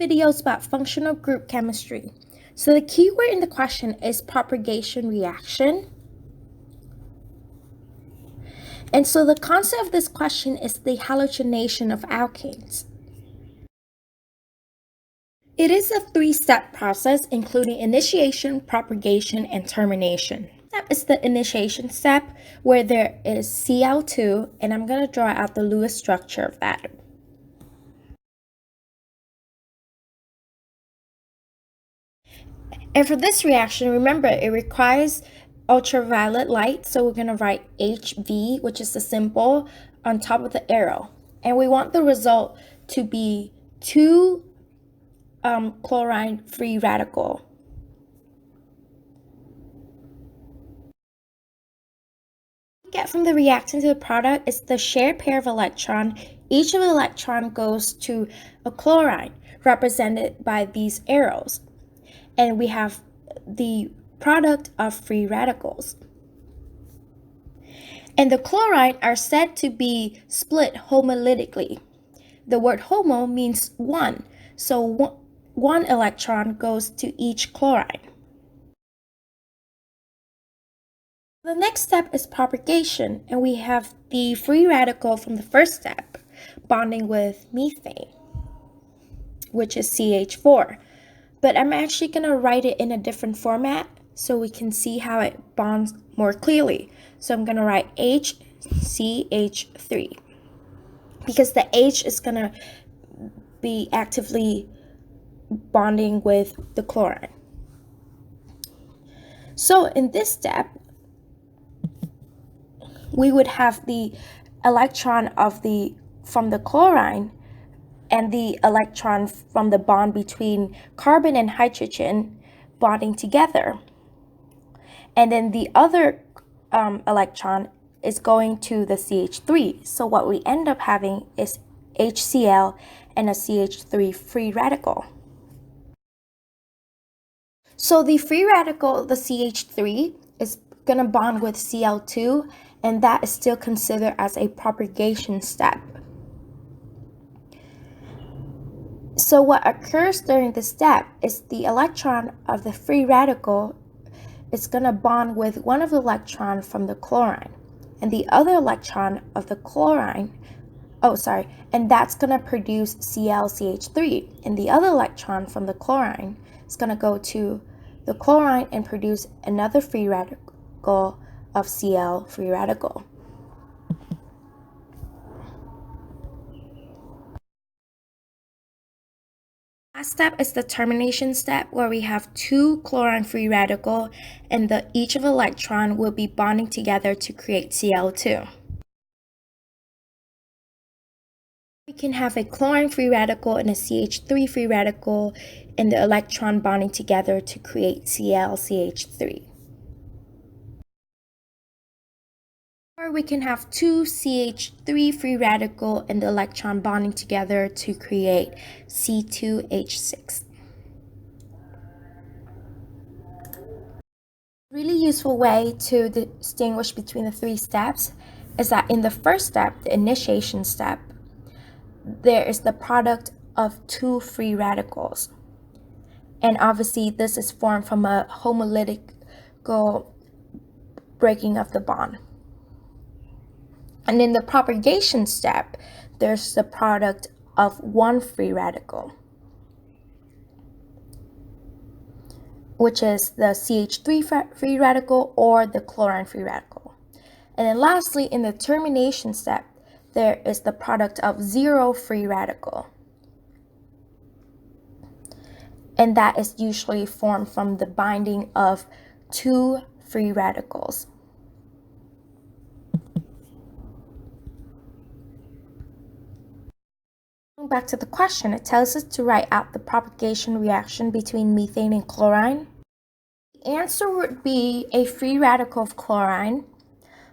Videos about functional group chemistry. So the keyword in the question is propagation reaction. And so the concept of this question is the halogenation of alkanes. It is a three-step process including initiation, propagation, and termination. Step is the initiation step where there is Cl2, and I'm going to draw out the Lewis structure of that. And for this reaction, remember it requires ultraviolet light, so we're going to write HV, which is the symbol on top of the arrow. And we want the result to be two chlorine free radical. What we get from the reactant to the product is the shared pair of electron. Each of the electron goes to a chlorine, represented by these arrows. And we have the product of free radicals. And the chlorine are said to be split homolytically. The word homo means one, so one electron goes to each chlorine. The next step is propagation, and we have the free radical from the first step bonding with methane, which is CH4. But I'm actually going to write it in a different format so we can see how it bonds more clearly. So I'm going to write HCH3 because the H is going to be actively bonding with the chlorine. So in this step, we would have the electron from the chlorine and the electron from the bond between carbon and hydrogen bonding together. And then the other electron is going to the CH3. So what we end up having is HCl and a CH3 free radical. So the free radical, the CH3, is going to bond with Cl2, and that is still considered as a propagation step. So what occurs during this step is the electron of the free radical is going to bond with one of the electrons from the chlorine, and the other electron of the chlorine, and that's going to produce ClCH3, and the other electron from the chlorine is going to go to the chlorine and produce another free radical of Cl free radical. Last step is the termination step, where we have two chlorine free radical and each of the electron will be bonding together to create Cl2. We can have a chlorine free radical and a CH3 free radical and the electron bonding together to create ClCH3. Or we can have two CH3 free radical and the electron bonding together to create C2H6. A really useful way to distinguish between the three steps is that in the first step, the initiation step, there is the product of two free radicals. And obviously this is formed from a homolytic breaking of the bond. And in the propagation step, there's the product of one free radical, which is the CH3 free radical or the chlorine free radical. And then lastly, in the termination step, there is the product of zero free radical. And that is usually formed from the binding of two free radicals. Back to the question, it tells us to write out the propagation reaction between methane and chlorine. The answer would be a free radical of chlorine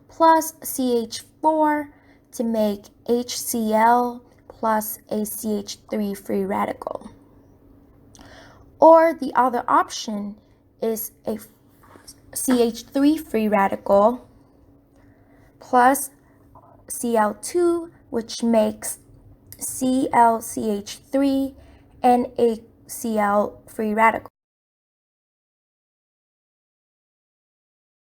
plus CH4 to make HCl plus a CH3 free radical. Or the other option is a CH3 free radical plus Cl2, which makes ClCH3 NaCl free radical.